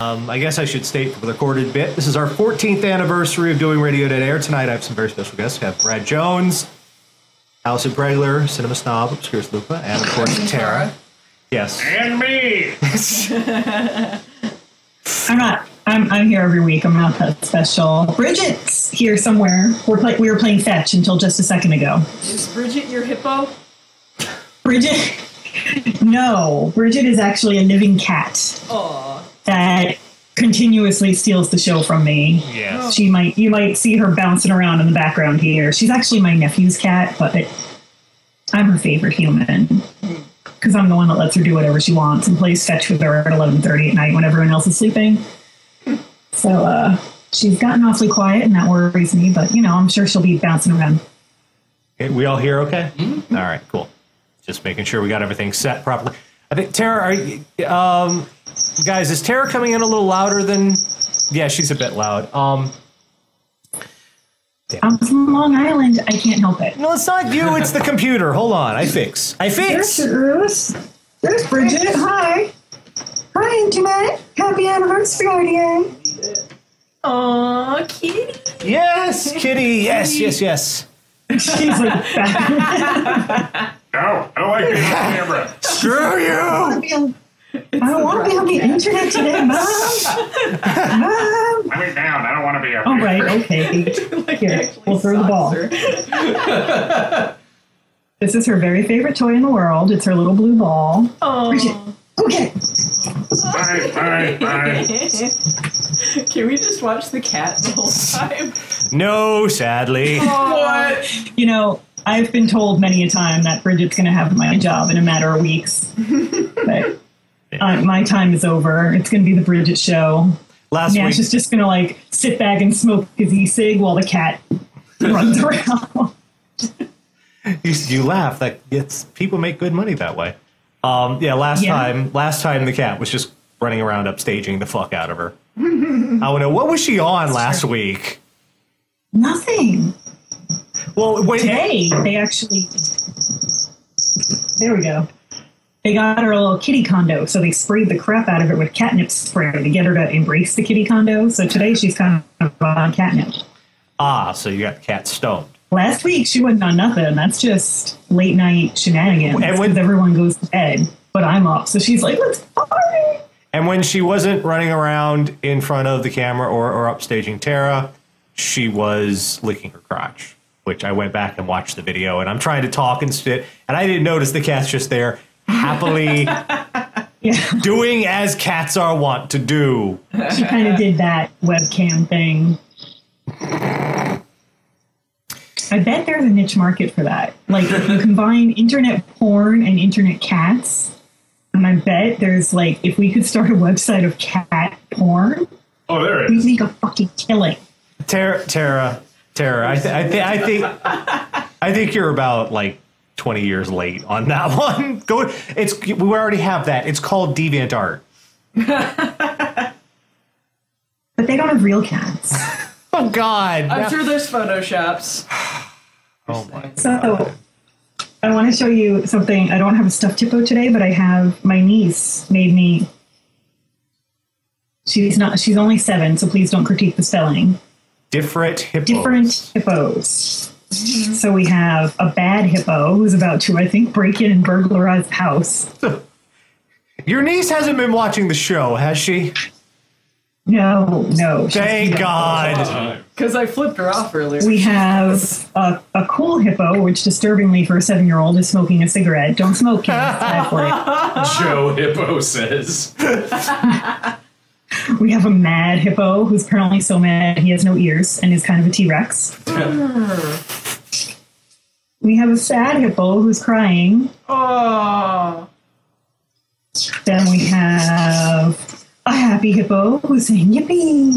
I guess I should state for the recorded bit, this is our 14th anniversary of doing Radio Dead Air. Tonight I have some very special guests. We have Brad Jones, Allison Bregler, Cinema Snob, Obscure's Lupa, and of course Tara. Yes. And me! I'm here every week. I'm not that special. Bridget's here somewhere. We were playing fetch until just a second ago. Is Bridget your hippo? Bridget? No. Bridget is actually a living cat. Aww. That continuously steals the show from me. Yes. You might see her bouncing around in the background here. She's actually my nephew's cat, but I'm her favorite human. Because I'm the one that lets her do whatever she wants and plays fetch with her at 11:30 at night when everyone else is sleeping. So she's gotten awfully quiet, and that worries me. But, I'm sure she'll be bouncing around. Okay, we all here okay? Mm-hmm. All right, cool. Just making sure we got everything set properly. I think, Tara, guys, is Tara coming in a little louder than... Yeah, she's a bit loud. I'm from Long Island. I can't help it. No, it's not you. It's the computer. Hold on. I fix. There's Bridget. Hi. Hi, Internet. Happy anniversary. Aw, Kitty. Yes, Kitty. Yes. She's like back. No, I don't like being on camera. Screw you. I don't want to be on the internet today, Mom. Mom. Let me down. I don't want to be up Oh, here. right. Okay. Here, we'll throw the ball. This is her very favorite toy in the world. It's her little blue ball. Oh. Bridget, okay. Bye. Can we just watch the cat the whole time? No, sadly. What? I've been told many a time that Bridget's going to have my job in a matter of weeks. But my time is over. It's going to be the Bridget show. Last Nash week is just going to sit back and smoke his e-cig while the cat runs around. you laugh. People make good money that way. Last time the cat was just running around upstaging the fuck out of her. I don't know. What was she on last week? Nothing. Well, wait. Today, they actually... There we go. They got her a little kitty condo, so they sprayed the crap out of it with catnip spray to get her to embrace the kitty condo. So today she's kind of on catnip. So you got the cat stoned. Last week she wasn't on nothing. That's just late night shenanigans. And when everyone goes to bed, but I'm up. So she's like, let's party. And when she wasn't running around in front of the camera or upstaging Tara, she was licking her crotch, which I went back and watched the video, and I'm trying to talk and spit, and I didn't notice the cat's just there happily doing as cats are wont to do. She kind of did that webcam thing. I bet there's a niche market for that. If you combine internet porn and internet cats, and I bet there's if we could start a website of cat porn, Oh, there it we'd is. make a fucking killing. Tara, I think you're about 20 years late on that one. We already have that. It's called DeviantArt. But they don't have real cats. Oh God! I'm sure there's photoshops. Oh my. So I want to show you something. I don't have a stuffed hippo today, but I have my niece made me. She's only 7, so please don't critique the spelling. Different hippos. Different hippos. So we have a bad hippo who's about to, I think, break in and burglarize the house. Your niece hasn't been watching the show, has she? No. Thank God. Because I flipped her off earlier. We have a cool hippo, which disturbingly for a 7-year-old is smoking a cigarette. Don't smoke, kids. It's bad for you. Joe Hippo says. We have a mad hippo who's apparently so mad he has no ears and is kind of a T-Rex. We have a sad hippo who's crying. Oh. Then we have a happy hippo who's saying yippee.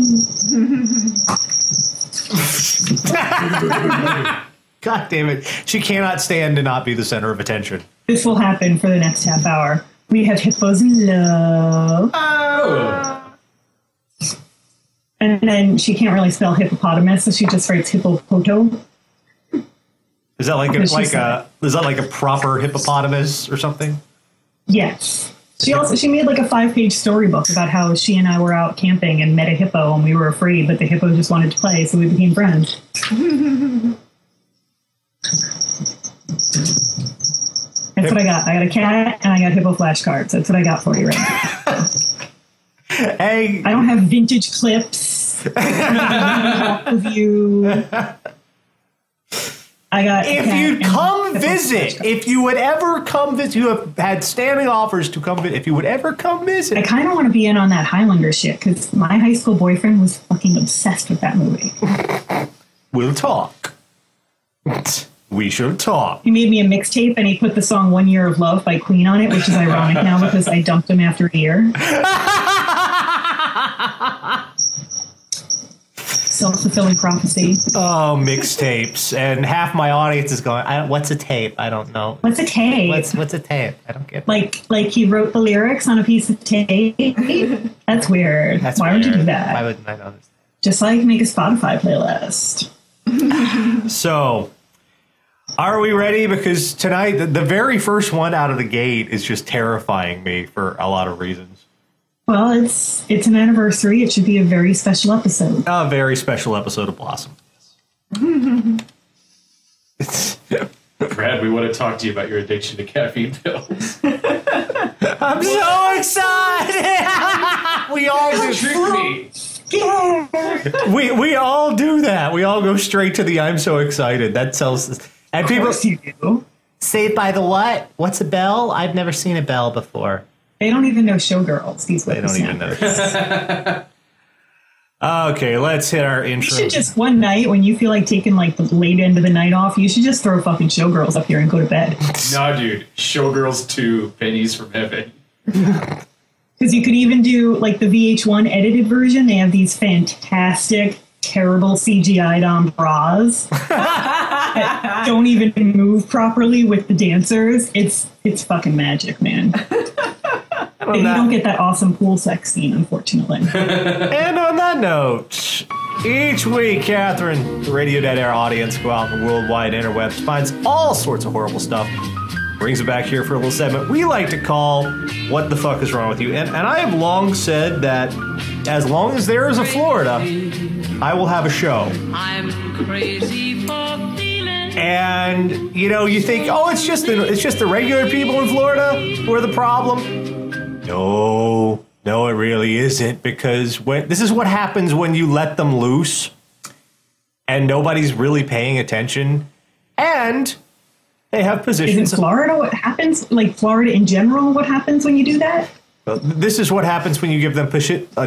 God damn it. She cannot stand to not be the center of attention. This will happen for the next half hour. We have hippos in love. Oh. And then she can't really spell hippopotamus, so she just writes hippopoto. Is that like a proper hippopotamus or something? Yes. She made like a 5-page storybook about how she and I were out camping and met a hippo and we were afraid, but the hippo just wanted to play, so we became friends. That's what I got. I got a cat and I got hippo flashcards. That's what I got for you right now. Hey, I don't have vintage clips. Of you. I got. if you'd come visit, if you would ever come visit, you have had standing offers to come visit. If you would ever come visit, I kind of want to be in on that Highlander shit because my high school boyfriend was fucking obsessed with that movie. we'll talk. We should talk. He made me a mixtape and he put the song "1 Year of Love" by Queen on it, which is ironic now because I dumped him after a year. Self-fulfilling prophecy. Oh, mixtapes, and half my audience is going, "What's a tape? I don't know. What's a tape? What's a tape? I don't get it." Like he wrote the lyrics on a piece of tape. That's weird. Why would you do that? Why wouldn't I know this? Just like make a Spotify playlist. So, are we ready? Because tonight, the very first one out of the gate is just terrifying me for a lot of reasons. Well, it's an anniversary. It should be a very special episode. A very special episode of Blossom. Brad, we want to talk to you about your addiction to caffeine pills. I'm so excited! We all do. Trick me. We all do that. We all go straight to the "I'm so excited." That tells us. And people You do. say, "By the what? What's a bell? I've never seen a bell before." They don't even know Showgirls. These They don't even know this. Okay, let's hit our You intro. should just one night when you feel like taking like the late end of the night off, you should just throw fucking Showgirls up here and go to bed. Nah, dude. Showgirls 2, Pennies from Heaven. Because you could even do like the VH1 edited version. They have these fantastic, terrible CGI'd on bras that don't even move properly with the dancers. It's fucking magic, man. You don't get that awesome pool sex scene, unfortunately. And on that note, each week, Catherine, the Radio Dead Air audience, go out in the worldwide interwebs, finds all sorts of horrible stuff, brings it back here for a little segment we like to call "What the Fuck is Wrong with You?" And I have long said that as long as there is a Florida, I will have a show. I'm crazy for feeling. And you think, oh, it's just the regular people in Florida who are the problem. No, it really isn't, because this is what happens when you let them loose and nobody's really paying attention, and they have positions. Isn't Florida what happens? Like Florida in general, what happens when you do that? This is what happens when you give them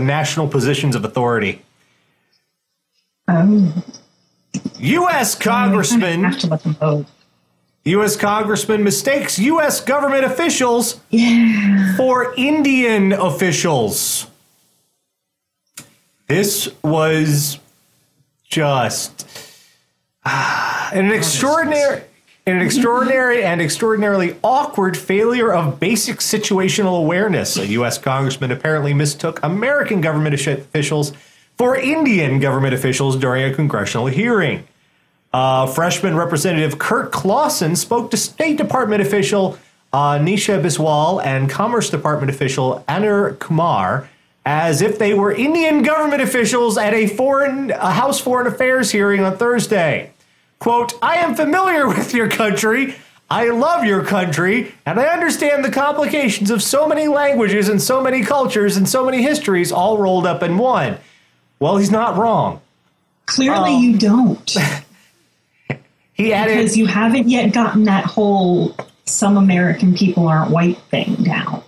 national positions of authority. U.S. Congressman. I have to let them vote. U.S. Congressman mistakes U.S. government officials Yeah. for Indian officials. This was just an extraordinary and extraordinarily awkward failure of basic situational awareness. A U.S. congressman apparently mistook American government officials for Indian government officials during a congressional hearing. Freshman Representative Kurt Clausen spoke to State Department official Nisha Biswal and Commerce Department official Anur Kumar as if they were Indian government officials at a House Foreign Affairs hearing on Thursday. Quote, "I am familiar with your country. I love your country, and I understand the complications of so many languages and so many cultures and so many histories all rolled up in one." Well, he's not wrong. Clearly you don't. He added, Because you haven't yet gotten that whole "some American people aren't white" thing down.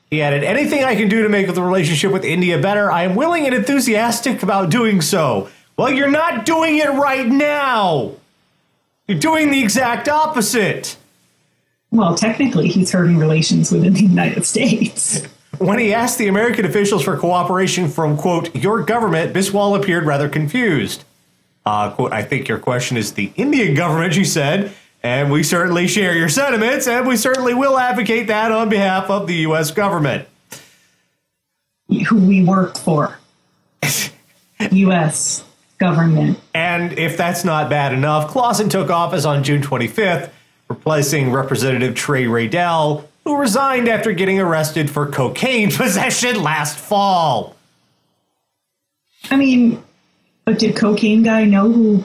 He added, "Anything I can do to make the relationship with India better, I am willing and enthusiastic about doing so." Well, you're not doing it right now. You're doing the exact opposite. Well, technically, he's hurting relations within the United States. When he asked the American officials for cooperation from, quote, "your government," Biswal appeared rather confused. Quote, "I think your question is the Indian government," she said, "and we certainly share your sentiments, and we certainly will advocate that on behalf of the U.S. government." Who we work for. U.S. government. And if that's not bad enough, Clausen took office on June 25th, replacing Representative Trey Raydell, who resigned after getting arrested for cocaine possession last fall. I mean, but did cocaine guy know who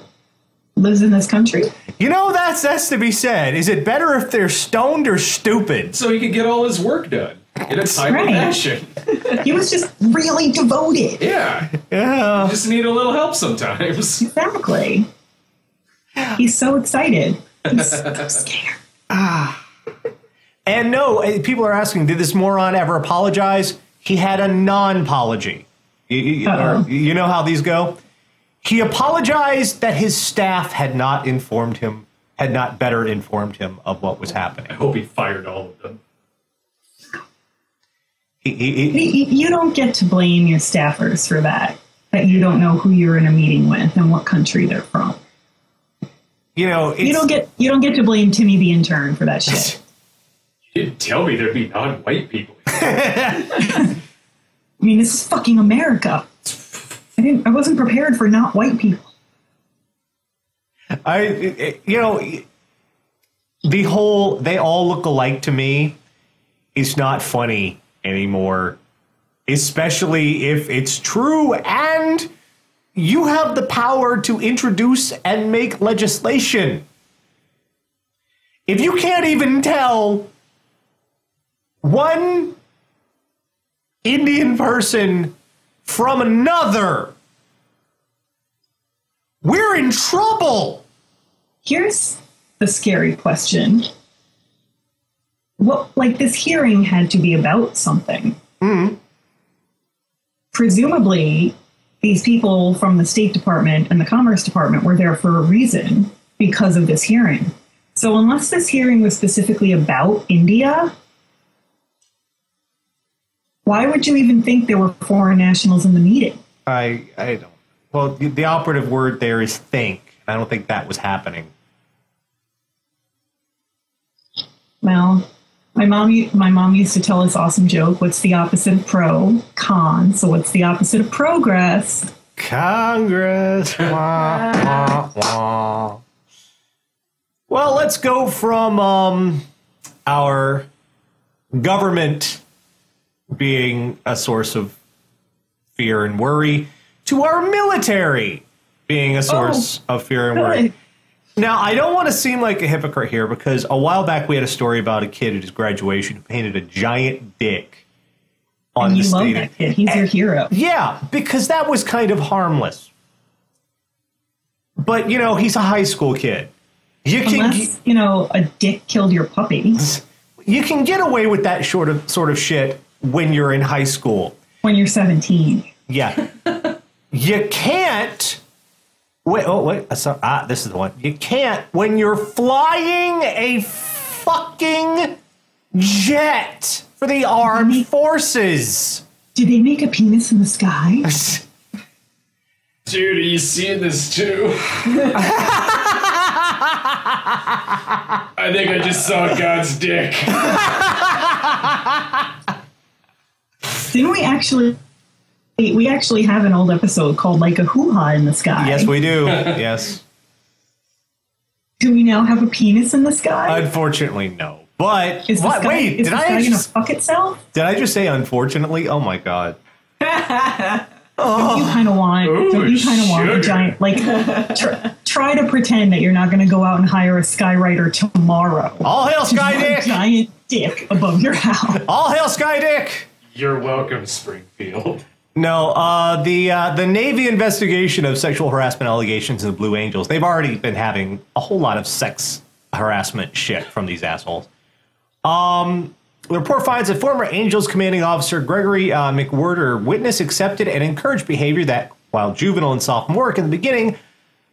lives in this country? You know, that's to be said. Is it better if they're stoned or stupid? So he could get all his work done in a timely fashion. He was just really devoted. Yeah. You just need a little help sometimes. Exactly. He's so excited. He's so scared. And no, people are asking, did this moron ever apologize? He had a non-apology. You know how these go? He apologized that his staff had not better informed him of what was happening. I hope he fired all of them. You don't get to blame your staffers for that you don't know who you're in a meeting with and what country they're from. You know, you don't get to blame Timmy the intern for that shit. You didn't tell me there'd be non-white people. I mean, this is fucking America. I wasn't prepared for not white people. They all look alike to me is not funny anymore, especially if it's true and you have the power to introduce and make legislation. If you can't even tell one Indian person from another, we're in trouble. Here's the scary question. This hearing had to be about something. Mm-hmm. Presumably, these people from the State Department and the Commerce Department were there for a reason because of this hearing. So unless this hearing was specifically about India, why would you even think there were foreign nationals in the meeting? I don't. Well, the operative word there is think. I don't think that was happening. Well, my mom used to tell this awesome joke. What's the opposite of pro? Con. So what's the opposite of progress? Congress. Wah, wah, wah. Well, let's go from our government being a source of fear and worry to our military being a source of fear and worry. Now, I don't want to seem like a hypocrite here because a while back we had a story about a kid at his graduation who painted a giant dick on the stadium. You love that kid. He's your hero. Yeah, because that was kind of harmless. But, he's a high school kid. Unless, a dick killed your puppy. You can get away with that sort of shit when you're in high school. When you're 17. Yeah. You can't. Wait. This is the one. You can't when you're flying a fucking jet for the armed forces. Did they make a penis in the sky? Dude, are you seeing this too? I think I just saw God's dick. Didn't we actually? We actually have an old episode called Like a Hoo-Ha in the Sky. Yes, we do. Yes. Do we now have a penis in the sky? Unfortunately, no. But is the sky, is the sky gonna fuck itself? Did I just say unfortunately? Oh my god. Don't you kind of want a giant, try to pretend that you're not going to go out and hire a skywriter tomorrow. All hail Sky Dick! A giant dick above your house. All hail Sky Dick! You're welcome, Springfield. No, the Navy investigation of sexual harassment allegations in the Blue Angels, they've already been having a whole lot of sex harassment shit from these assholes. The report finds that former Angels commanding officer Gregory McWhirter witnessed, accepted, and encouraged behavior that, while juvenile and sophomoric in the beginning,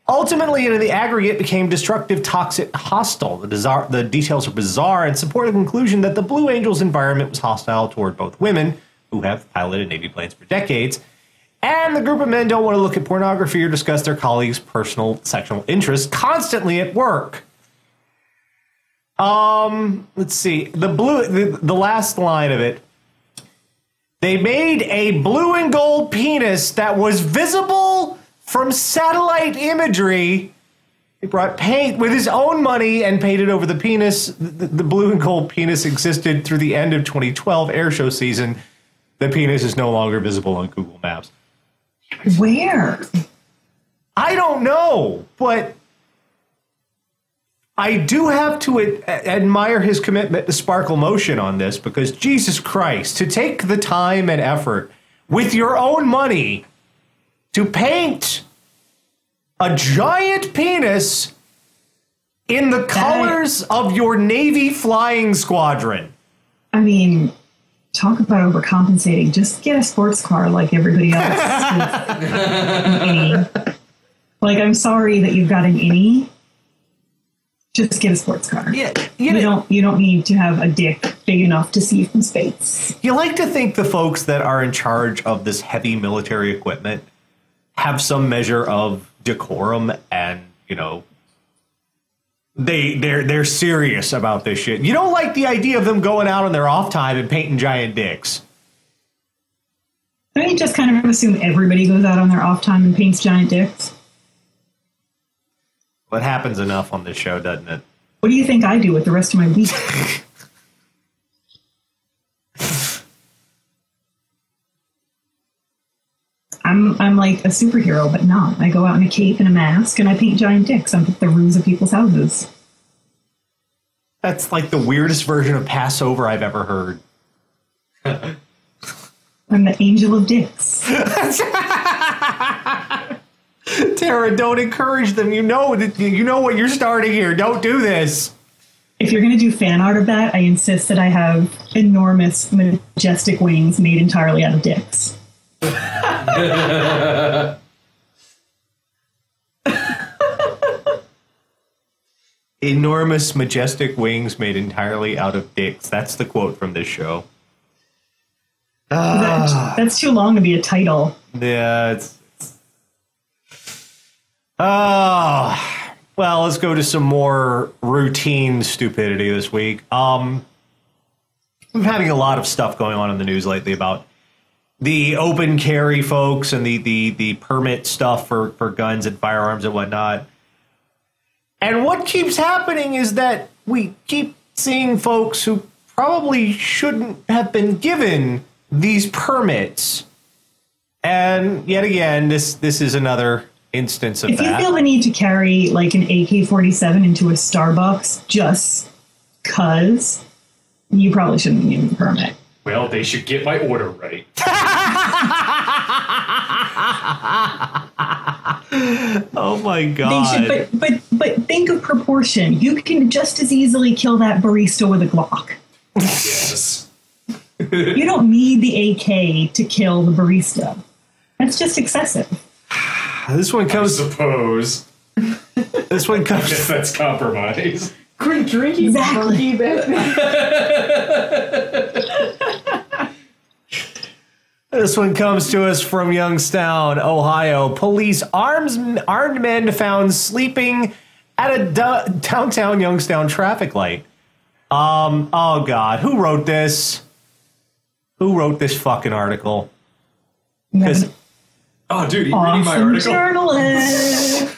ultimately in the aggregate became destructive, toxic, hostile. The details are bizarre and support the conclusion that the Blue Angels environment was hostile toward both women, who have piloted Navy planes for decades, and the group of men don't want to look at pornography or discuss their colleagues' personal sexual interests constantly at work. Let's see. The last line of it. They made a blue and gold penis that was visible from satellite imagery He brought paint with his own money and painted over the penis. The blue and gold penis existed through the end of 2012 airshow season. The penis is no longer visible on Google Maps. Where? I don't know, but I do have to admire his commitment to sparkle motion on this, because Jesus Christ, to take the time and effort with your own money to paint a giant penis in the colors of your Navy flying squadron. I mean, talk about overcompensating. Just get a sports car like everybody else. Like, I'm sorry that you've got an innie. Just get a sports car. Yeah, you don't need to have a dick big enough to see from space. You like to think the folks that are in charge of this heavy military equipment have some measure of decorum, and they're serious about this shit. You don't like the idea of them going out on their off time and painting giant dicks. Don't you just kind of assume everybody goes out on their off time and paints giant dicks? Well, it happens enough on this show, doesn't it? What do you think I do with the rest of my week? I'm like a superhero, but not. I go out in a cape and a mask, and I paint giant dicks on the roofs of people's houses. That's like the weirdest version of Passover I've ever heard. I'm the angel of dicks. Tara, don't encourage them. You know what you're starting here. Don't do this. If you're going to do fan art of that, I insist that I have enormous, majestic wings made entirely out of dicks. Enormous, majestic wings made entirely out of dicks. That's the quote from this show. That's too long to be a title. Yeah, well, let's go to some more routine stupidity this week. We've been having a lot of stuff going on in the news lately about the open carry folks and the permit stuff for guns and firearms and whatnot. And what keeps happening is that we keep seeing folks who probably shouldn't have been given these permits. And yet again, this is another instance of that. If you feel the need to carry like an AK-47 into a Starbucks just 'cause, you probably shouldn't be given the permit. Well, they should get my order right. Oh my God. They should, but think of proportion. You can just as easily kill that barista with a Glock. Yes. You don't need the AK to kill the barista. That's just excessive. This one comes. I suppose. This one I comes. guess that's compromise. Quit drinking Exactly. back This one comes to us from Youngstown, Ohio. Police armed men found sleeping at a downtown Youngstown traffic light. Oh God, who wrote this? Who wrote this fucking article? Oh, dude, you reading my article? Journalist.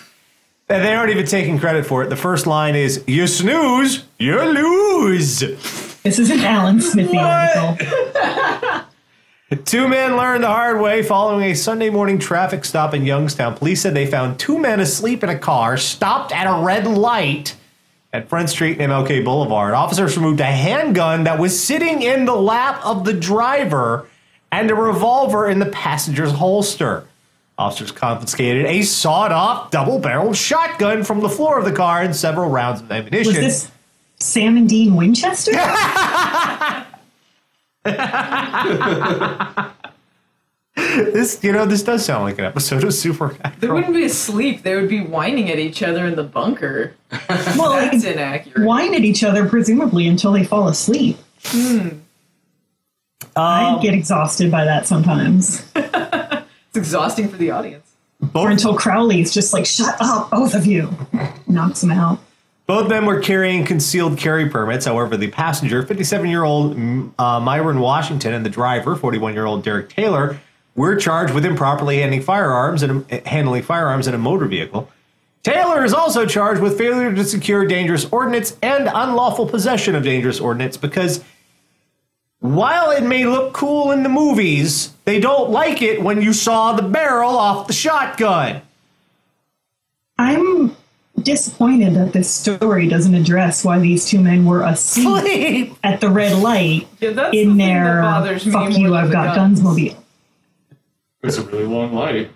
And they aren't even taking credit for it. The first line is, "You snooze, you lose." This is an Alan Smithy article. Two men learned the hard way following a Sunday morning traffic stop in Youngstown. Police said they found two men asleep in a car stopped at a red light at Front Street and MLK Boulevard. Officers removed a handgun that was sitting in the lap of the driver and a revolver in the passenger's holster. Officers confiscated a sawed-off, double-barreled shotgun from the floor of the car and several rounds of ammunition. Was this Sam and Dean Winchester? This does sound like an episode of Supernatural. They wouldn't be asleep. They would be whining at each other in the bunker. Well, That's inaccurate. whine at each other, presumably, until they fall asleep. I get exhausted by that sometimes. It's exhausting for the audience. Or until Crowley's just like, shut up, both of you. Knocks them out. Both men were carrying concealed carry permits. However, the passenger, 57-year-old Myron Washington, and the driver, 41-year-old Derek Taylor, were charged with improperly handling firearms in a motor vehicle. Taylor is also charged with failure to secure dangerous ordnance and unlawful possession of dangerous ordnance because while it may look cool in the movies, they don't like it when you saw the barrel off the shotgun. I'm disappointed that this story doesn't address why these two men were asleep at the red light in their "fuck you, I've got guns" mobile. It's a really long light.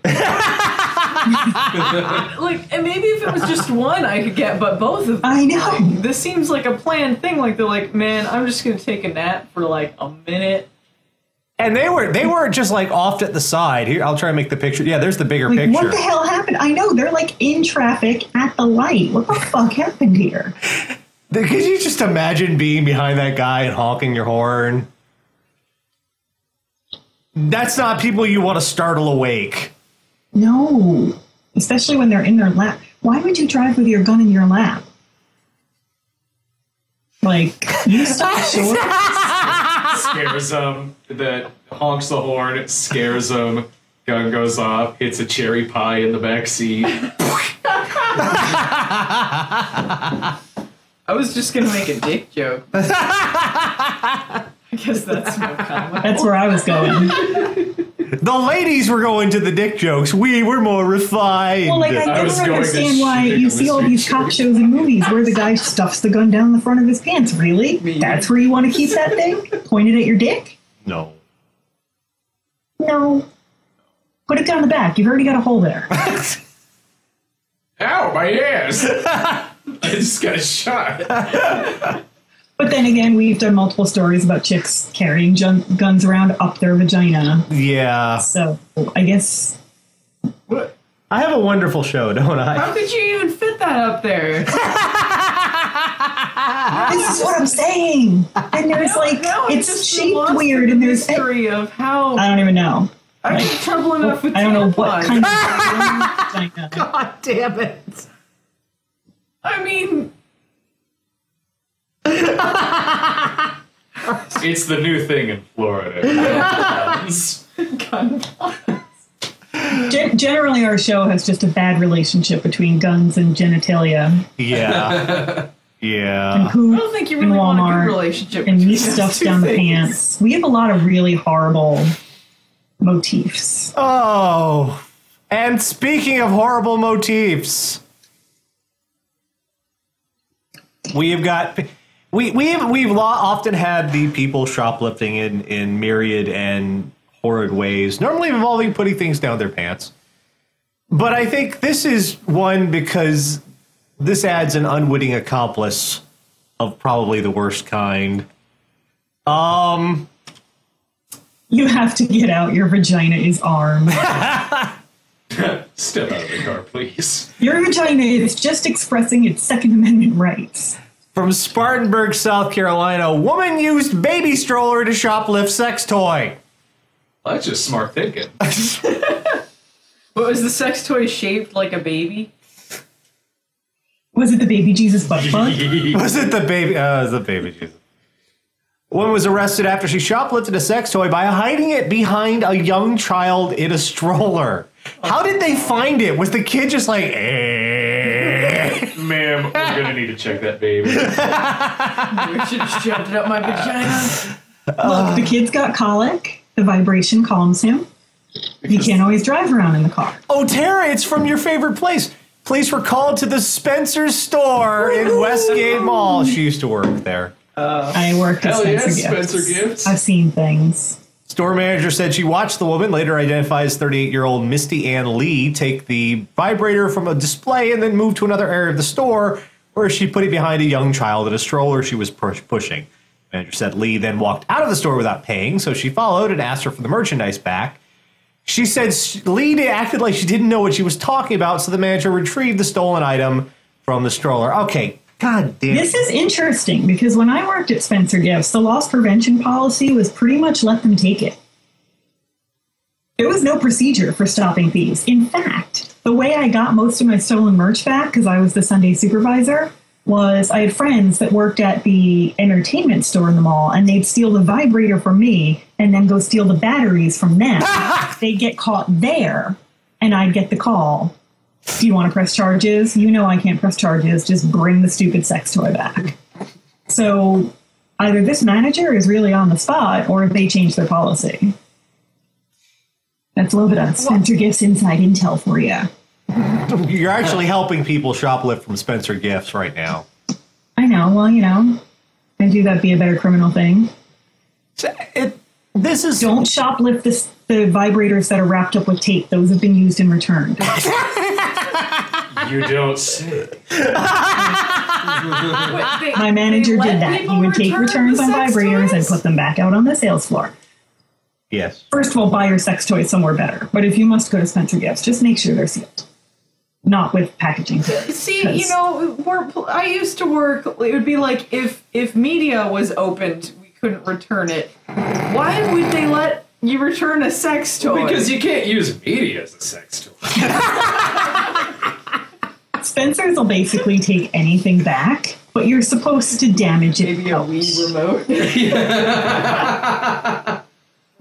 Like, and maybe if it was just one, I could get, but both of them. I know. Like, this seems like a planned thing. Like, they're like, man, I'm just gonna take a nap for like a minute. And they were just like off at the side. Here, I'll try and make the picture. Yeah, there's the bigger picture. What the hell happened? I know, they're like in traffic at the light. What the fuck happened here? Could you just imagine being behind that guy and honking your horn? That's not people you want to startle awake. No, especially when they're in their lap. Why would you drive with your gun in your lap? Like, you stop short. Scares him. That honks the horn, scares him. Gun goes off, hits a cherry pie in the back seat. I was just gonna make a dick joke. I guess that's more common. That's where I was going. The ladies were going to the dick jokes. We were more refined. Well, like, I never understand why you see all these cop shows and movies where the guy stuffs the gun down the front of his pants. Really? That's where you want to keep that thing? Pointed at your dick? No. No. Put it down the back. You've already got a hole there. Ow, my ass! I just got a shot. But then again, we've done multiple stories about chicks carrying guns around up their vagina. Yeah. So, I guess... What? I have a wonderful show, don't I? How could you even fit that up there? This is what I'm saying. And there's it's shaped weird, and there's history of how. I don't even know. I have trouble enough with. I don't know what kind of vagina. God damn it! I mean, it's the new thing in Florida. Gun. Generally, our show has just a bad relationship between guns and genitalia. Yeah. Yeah. And poop I don't think you really in want a Walmart good relationship and between meat those stuffed two down the things. pants. We have a lot of really horrible motifs. Oh. And speaking of horrible motifs, we've got we've often had the people shoplifting in myriad and horrid ways, normally involving putting things down their pants. But I think this is one because this adds an unwitting accomplice of probably the worst kind. You have to get out. Your vagina is armed. Step out of the car, please. Your vagina is just expressing its Second Amendment rights. From Spartanburg, South Carolina, a woman used baby stroller to shoplift sex toy. Well, that's just smart thinking. But was the sex toy shaped like a baby? Was it the baby Jesus butt plug? Was it the baby? It was the baby Jesus. Woman was arrested after she shoplifted a sex toy by hiding it behind a young child in a stroller. How did they find it? Was the kid just like, Ma'am, we're gonna need to check that baby. We should have shoved it up my vagina. Look, the kid's got colic. The vibration calms him. You can't always drive around in the car. oh, Tara, it's from your favorite place. Police were called to the Spencer store in Westgate Mall. She used to work there. I worked at Hell yeah, Spencer Spencer Gifts. I've seen things. Store manager said she watched the woman, later identified as 38-year-old Misty Ann Lee, take the vibrator from a display and then move to another area of the store where she put it behind a young child in a stroller she was pushing. Manager said Lee then walked out of the store without paying, so she followed and asked her for the merchandise back. She said Lee acted like she didn't know what she was talking about, so the manager retrieved the stolen item from the stroller. Okay, god damn it. This is interesting because when I worked at Spencer Gifts, the loss prevention policy was pretty much let them take it. There was no procedure for stopping thieves. In fact, the way I got most of my stolen merch back, because I was the Sunday supervisor, was I had friends that worked at the entertainment store in the mall, and they'd steal the vibrator from me and then go steal the batteries from them. They'd get caught there, and I'd get the call Do you want to press charges? You know I can't press charges. Just bring the stupid sex toy back. So either this manager is really on the spot or they changed their policy. That's a little bit of Spencer Gifts inside intel for you. You're actually helping people shoplift from Spencer Gifts right now. I know. Well, I do that be a better criminal thing. This is Don't shoplift the vibrators that are wrapped up with tape. Those have been used and returned. You don't say. My manager did that. He would take returns on vibrators and put them back out on the sales floor. Yes. First of all, buy your sex toys somewhere better. But if you must go to Spencer Gifts, just make sure they're sealed. Not with packaging tape. See, I used to work, it would be like if media was opened, we couldn't return it. Why would they let you return a sex toy? Because you can't use media as a sex toy. Spencer's will basically take anything back, but you're supposed to damage it. Maybe a Wii remote.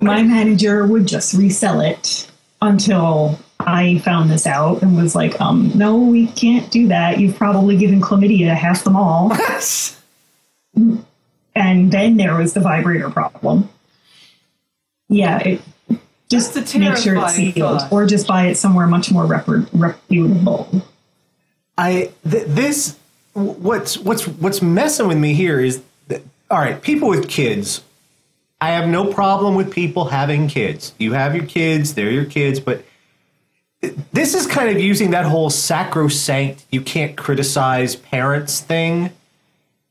My manager would just resell it until I found this out and was like, no, we can't do that. You've probably given chlamydia half the mall. And then there was the vibrator problem. Yeah, just to make sure it's sealed, or just buy it somewhere much more reputable. What's messing with me here is that, all right, people with kids. I have no problem with people having kids. You have your kids, they're your kids, but this is kind of using that whole sacrosanct, you can't criticize parents thing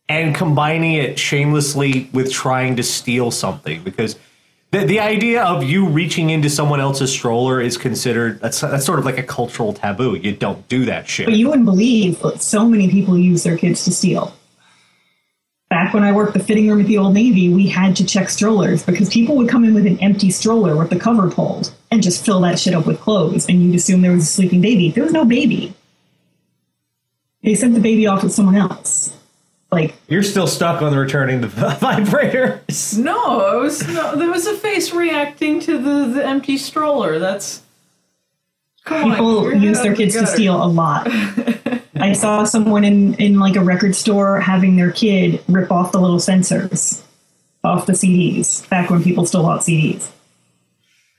and combining it shamelessly with trying to steal something, because the idea of you reaching into someone else's stroller is considered, that's sort of like a cultural taboo. You don't do that shit. But you wouldn't believe so many people use their kids to steal. Back when I worked the fitting room at the Old Navy, we had to check strollers because people would come in with an empty stroller with the cover pulled and just fill that shit up with clothes, and you'd assume there was a sleeping baby. There was no baby. They sent the baby off with someone else. Like, you're still stuck on the returning the vibrators. No, there was a face reacting to the empty stroller. That's people use their kids to steal a lot. I saw someone in like a record store having their kid rip off the little sensors off the CDs back when people still bought CDs.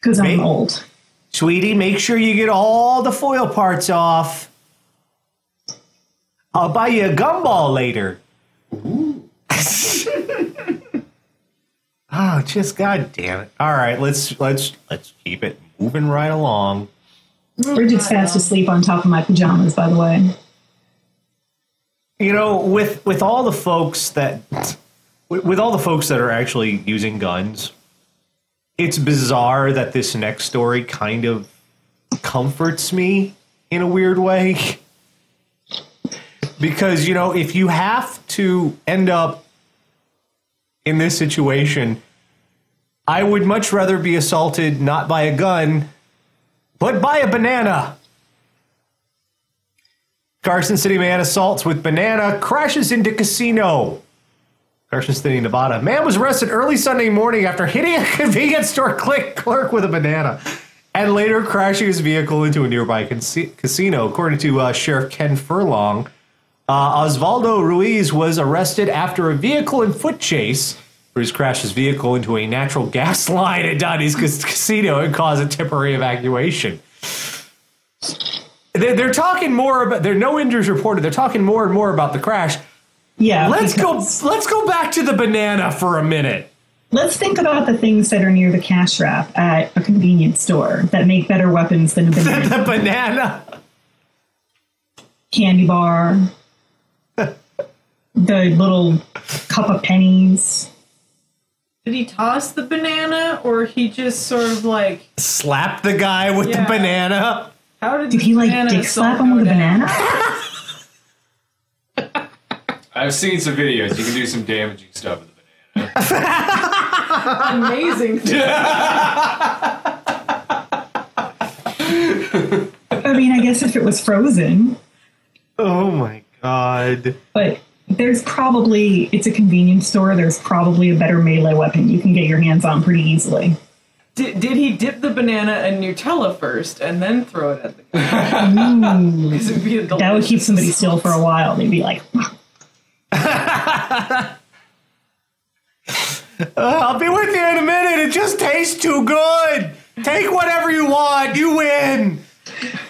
Because I'm old. Sweetie, make sure you get all the foil parts off. I'll buy you a gumball later. Ooh. Oh, just god damn it. All right, let's keep it moving right along. Bridget's fast asleep on top of my pajamas, by the way. You know, with all the folks that are actually using guns, it's bizarre that this next story kind of comforts me in a weird way. Because, you know, if you have to end up in this situation, I would much rather be assaulted not by a gun, but by a banana. Carson City man assaults with banana, crashes into casino. Carson City, Nevada. Man was arrested early Sunday morning after hitting a convenience store clerk with a banana and later crashing his vehicle into a nearby casino. According to Sheriff Ken Furlong, Osvaldo Ruiz was arrested after a vehicle and foot chase. Ruiz crashed his vehicle into a natural gas line at Donnie's casino and caused a temporary evacuation. They're talking more about. There are no injuries reported. They're talking more and more about the crash. Yeah. Let's go back to the banana for a minute. Let's think about the things that are near the cash wrap at a convenience store that make better weapons than a banana. The banana. Candy bar. The little cup of pennies. Did he toss the banana, or he just sort of like slap the guy with the banana? How did he like dick slap him with a banana? I've seen some videos. You can do some damaging stuff with a banana. Amazing. I mean, I guess if it was frozen. Oh my god. But it's a convenience store. There's probably a better melee weapon you can get your hands on pretty easily. Did he dip the banana in Nutella first and then throw it at the guy? It'd be a That would keep somebody still for a while. They'd be like, I'll be with you in a minute. It just tastes too good. Take whatever you want. You win.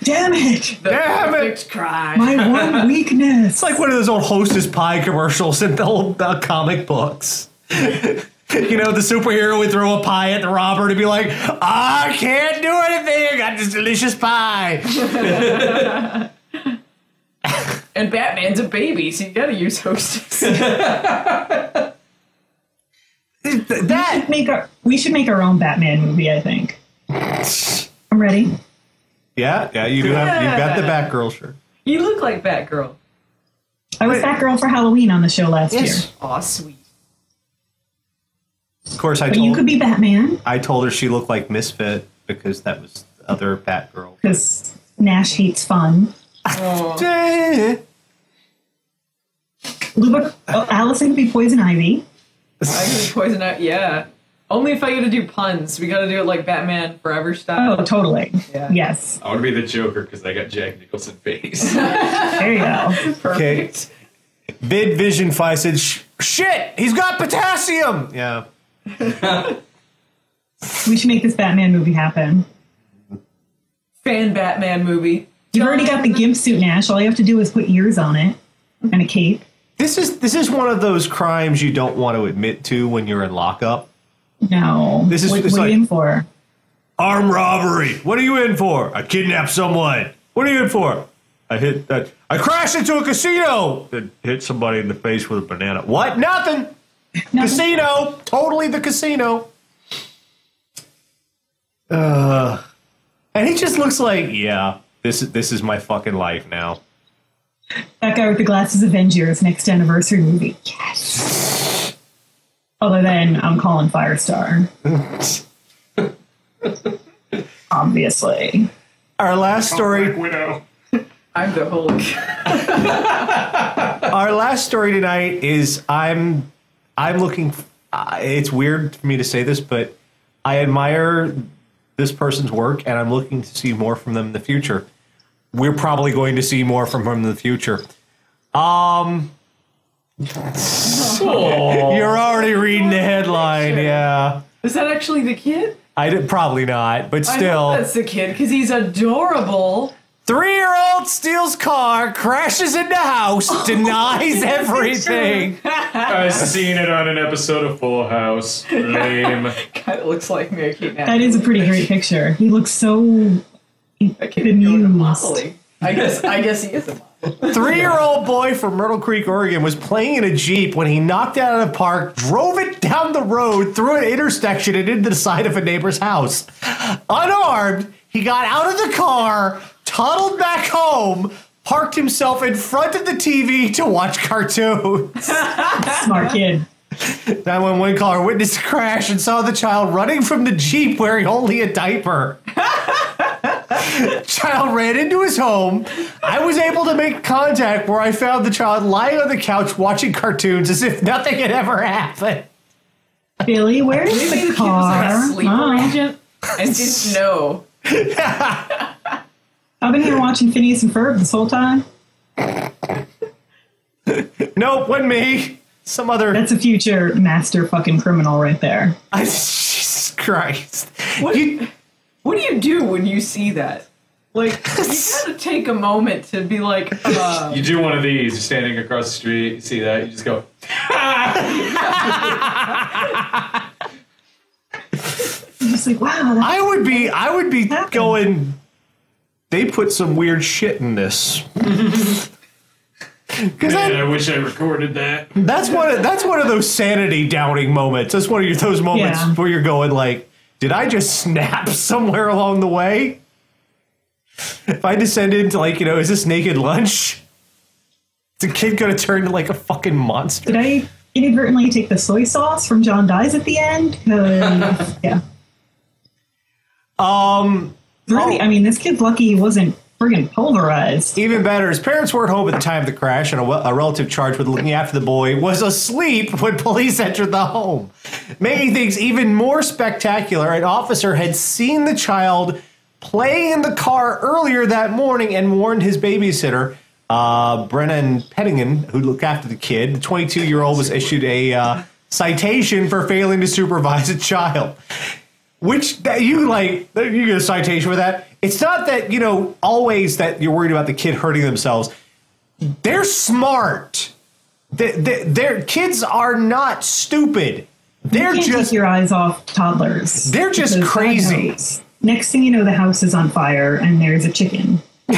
damn it, Damn it. Perfect cry. my one weakness. It's like one of those old Hostess Pie commercials in the old comic books. You know, the superhero would throw a pie at the robber to be like, I can't do anything. I got this delicious pie. And Batman's a baby, so you gotta use Hostess. We should make our own Batman movie, I think. I'm ready. Yeah, you do have. You've got the Batgirl shirt. You look like Batgirl. I was Batgirl for Halloween on the show last year. Aw, sweet. Of course, But you could be Batman. I told her she looked like Misfit because that was the other Batgirl. Because Nash hates fun. Lupa, Allison could be Poison Ivy. I could poison out, yeah. Only if I gotta do puns. We gotta do it like Batman Forever style. Oh, totally. Yeah. Yes. I want to be the Joker because I got Jack Nicholson face. There you go. Perfect. Bid Vision 5 said, shit, he's got potassium. Yeah. We should make this Batman movie happen. Fan Batman movie. You've already got the gimp suit, Nash. All you have to do is put ears on it and a cape. This is one of those crimes you don't want to admit to when you're in lockup. No. This is what it's are like you in for? armed robbery. What are you in for? I kidnapped someone. What are you in for? I crashed into a casino and hit somebody in the face with a banana. What? Nothing. Casino. Totally the casino. And he just looks like, yeah, this is my fucking life now. That guy with the glasses, Avengers, next anniversary movie. Yes. Other than I'm calling Firestar. Obviously. Our last story. Widow. I'm the Hulk. Our last story tonight is I'm looking. It's weird for me to say this, but I admire this person's work, and I'm looking to see more from them in the future. We're probably going to see more from him in the future. You're already reading the headline, yeah. Is that actually the kid? Probably not, but I still. hope that's the kid because he's adorable. 3-year-old steals car, crashes into house, denies everything. I've seen it on an episode of Full House. Lame. Kind of looks like Mary Kate. That is a pretty great picture. He looks so I can't go into bemused. modeling. I guess he is a model. 3-year-old boy from Myrtle Creek, Oregon was playing in a Jeep when he knocked it out of the park, drove it down the road through an intersection and into the side of a neighbor's house. Unarmed, he got out of the car, toddled back home, parked himself in front of the TV to watch cartoons. smart kid. 911 caller witnessed the crash and saw the child running from the Jeep wearing only a diaper. Child ran into his home. I was able to make contact where I found the child lying on the couch watching cartoons as if nothing had ever happened. Billy, where's Maybe the the kid was car? like a sleeper Oh. agent and didn't know. I've been here watching Phineas and Ferb this whole time. Nope, wasn't me. Some other. That's a future master fucking criminal right there. Jesus Christ. What do you do when you see that? Like, you gotta take a moment to be like, You do one of these. You're standing across the street. You see that. You just go. I'm just like, wow. That's I would be happened? going. They put some weird shit in this. Because Man, I wish I recorded that. that's one of those sanity downing moments. That's one of those moments Yeah. where you're going like, did I just snap somewhere along the way? If I descend into like, is this naked lunch? Is the kid gonna turn into like a fucking monster? Did I inadvertently take the soy sauce from John Dies at the end? 'Cause, yeah. Really, I mean, this kid's lucky he wasn't friggin' pulverized. Even better, his parents weren't home at the time of the crash, and a relative charged with looking after the boy was asleep when police entered the home. Making things even more spectacular, an officer had seen the child playing in the car earlier that morning and warned his babysitter, Brennan Pettingham, who looked after the kid. The 22-year-old was issued a citation for failing to supervise a child. Which you get a citation for that. It's not that, always that you're worried about the kid hurting themselves. They're smart. Their kids are not stupid. They're you can't just take your eyes off toddlers. They're just crazy. Next thing you know, the house is on fire and there's a chicken. You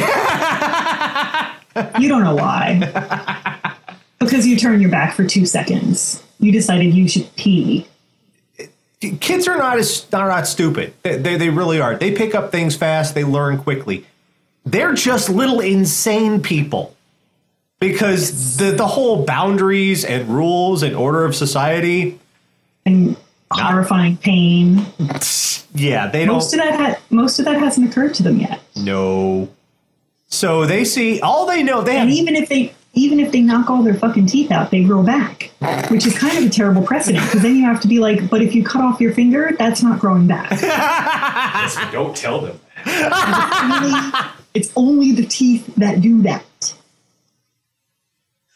don't know why. Because you turned your back for 2 seconds. You decided you should pee. Kids are not stupid. They really are. They pick up things fast. They learn quickly. They're just little insane people. Because the whole boundaries and rules and order of society. And horrifying pain. Yeah, they don't. Most of that hasn't occurred to them yet. No. So they see, all they know, and even if they knock all their fucking teeth out, they grow back, which is kind of a terrible precedent, because then you have to be like, but if you cut off your finger, that's not growing back. Yes, we don't tell them that. It's only the teeth that do that.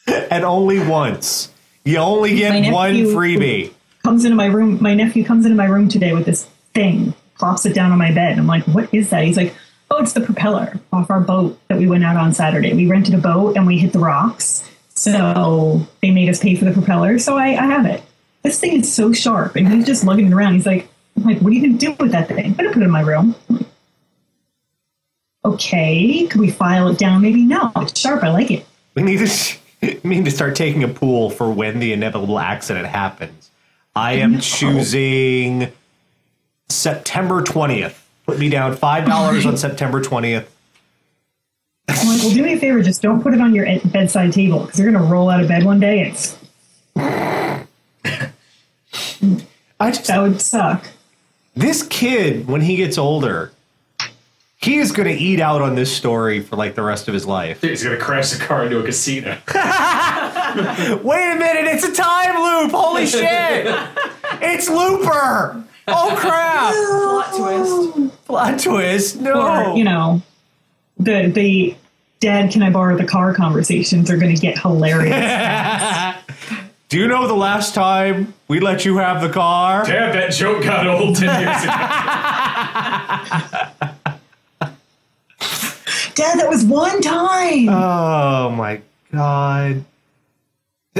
And only once. You only get one freebie. Comes into my room. My nephew comes into my room today with this thing, plops it down on my bed. And I'm like, what is that? He's like, oh, it's the propeller off our boat that we went out on Saturday. We rented a boat and we hit the rocks. So they made us pay for the propeller. So I have it. This thing is so sharp. And he's just lugging it around. He's like, what are you going to do with that thing? I'm going to put it in my room. Like, okay. Could we file it down? Maybe no. It's sharp. I like it. We need to start taking a pool for when the inevitable accident happens. I am choosing September 20th. Put me down $5 on September 20th. I'm like, well, do me a favor. Just don't put it on your bedside table, because you're going to roll out of bed one day. That would suck. This kid, when he gets older, he is going to eat out on this story for like the rest of his life. He's going to crash the car into a casino. Wait a minute, it's a time loop. Holy shit. It's Lupa. Oh, crap. Plot twist. No. Or, the dad, can I borrow the car conversations are going to get hilarious. Do you know the last time we let you have the car? Damn, that joke got old 10 years ago. Dad, that was one time. Oh, my God.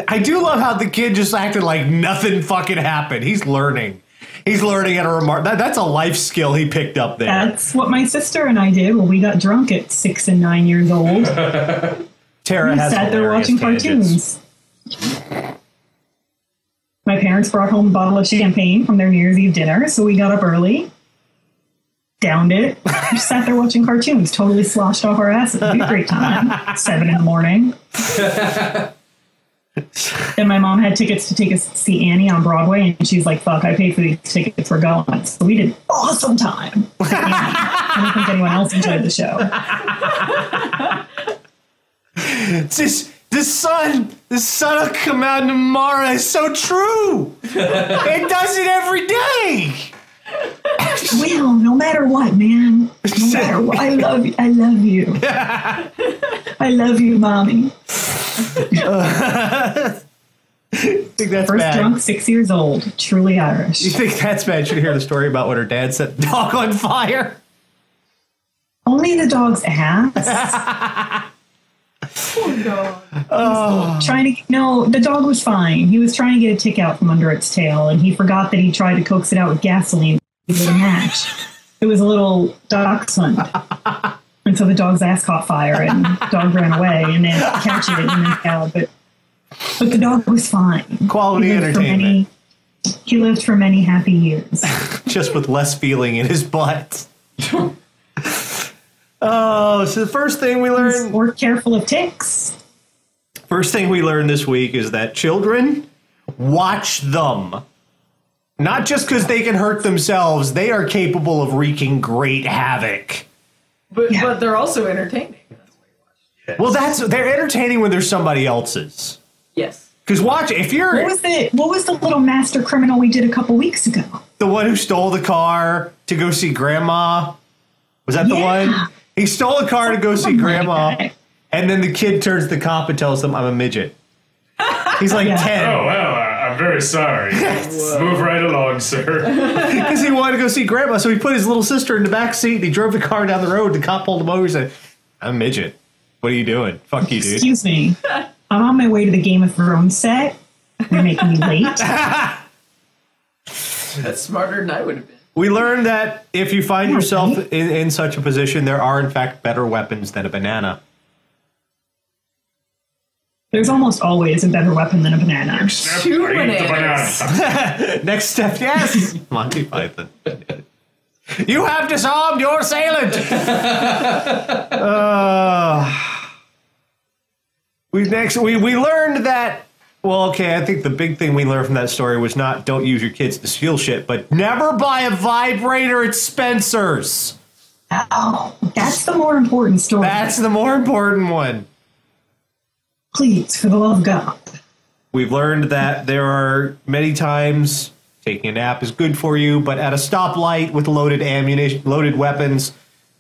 I do love how the kid just acted like nothing fucking happened. He's learning. He's learning at a remark. That's a life skill he picked up there. That's what my sister and I did when we got drunk at 6 and 9 years old. Tara has sat there watching cartoons. My parents brought home a bottle of champagne from their New Year's Eve dinner, so we got up early, downed it, just sat there watching cartoons, totally sloshed off our asses. It was a great time. 7 in the morning. And my mom had tickets to take us to see Annie on Broadway, and she's like, fuck, I paid for these tickets, we're going. So we did awesome time. I don't think anyone else enjoyed the show. The sun will come out tomorrow. It's so true. It does it every day. Well, no matter what, man. No matter what. I love you. I love you. I love you, Mommy. I think that's First bad. drunk, 6 years old. Truly Irish. You think that's bad? Should hear the story about when her dad set the dog on fire. Only the dog's ass. Poor dog. Oh. The dog was fine. He was trying to get a tick out from under its tail, and he forgot that he tried to coax it out with gasoline with a match. It was a little dachshund. And so the dog's ass caught fire, and the dog ran away, and they had to catch it and then cow. But the dog was fine. Quality entertainment. He lived for many happy years. Just with less feeling in his butt. Oh, so the first thing we learned... More careful of ticks. First thing we learned this week is that children, watch them. Not just because they can hurt themselves, they are capable of wreaking great havoc. But they're also entertaining. Well, they're entertaining when there's somebody else's. Yes. Because watch, if you're... What was the little master criminal we did a couple weeks ago? The one who stole the car to go see Grandma? Was that the one? He stole a car to go see Grandma, and then the kid turns to the cop and tells them, I'm a midget. He's like 10. Oh, well, I'm very sorry. Move right along, sir. Because he wanted to go see Grandma, so he put his little sister in the back seat, and he drove the car down the road. The cop pulled him over and said, I'm a midget. What are you doing? Fuck you, dude. Excuse me. I'm on my way to the Game of Thrones set. You're making me late. That's smarter than I would have been. We learned that if you find yourself in such a position, there are, in fact, better weapons than a banana. There's almost always a better weapon than a banana. Two bananas. Next step, yes. Monty Python. You have disarmed your assailant. We learned that. Well, okay, I think the big thing we learned from that story was not don't use your kids to steal shit, but never buy a vibrator at Spencer's. Oh, that's the more important story. That's the more important one. Please, for the love of God. We've learned that there are many times taking a nap is good for you, but at a stoplight with loaded ammunition, loaded weapons,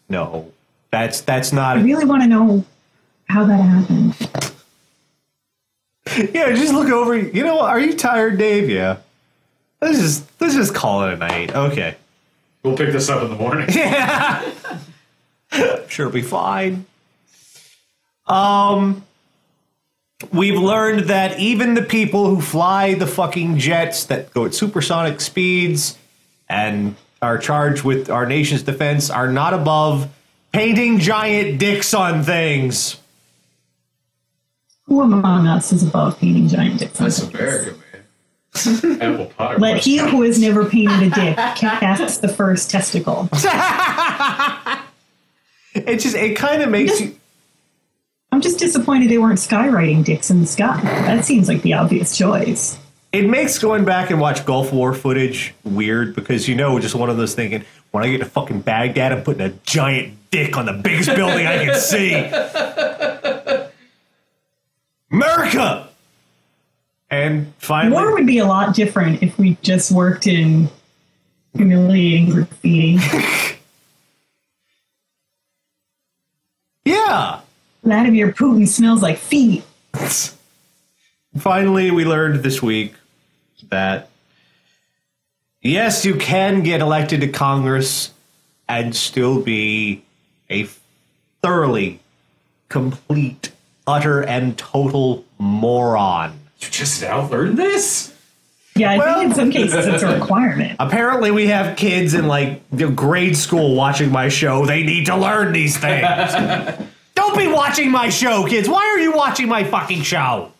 no, that's not. I really want to know how that happened. Yeah, just look over. You know, are you tired, Dave? Yeah. Let's just call it a night. Okay. We'll pick this up in the morning. Yeah. Sure, it'll be fine. We've learned that even the people who fly the fucking jets that go at supersonic speeds and are charged with our nation's defense are not above painting giant dicks on things. Who among us is above painting giant dicks? That's America, man. Apple pie. Let he who has never painted a dick cast the first testicle. It kind of makes you. I'm just disappointed they weren't skywriting dicks in the sky. That seems like the obvious choice. It makes going back and watch Gulf War footage weird because, you know, just one of those thinking, when I get to fucking Baghdad, I'm putting a giant dick on the biggest building I can see. America! And finally... War would be a lot different if we just worked in humiliating graffiti. Yeah! Vladimir Putin smells like feet. Finally, we learned this week that, yes, you can get elected to Congress and still be a thoroughly, complete, utter, and total moron. You just now learned this? Yeah, I think in some cases it's a requirement. Apparently we have kids in, like, grade school watching my show. They need to learn these things. Don't be watching my show, kids. Why are you watching my fucking show?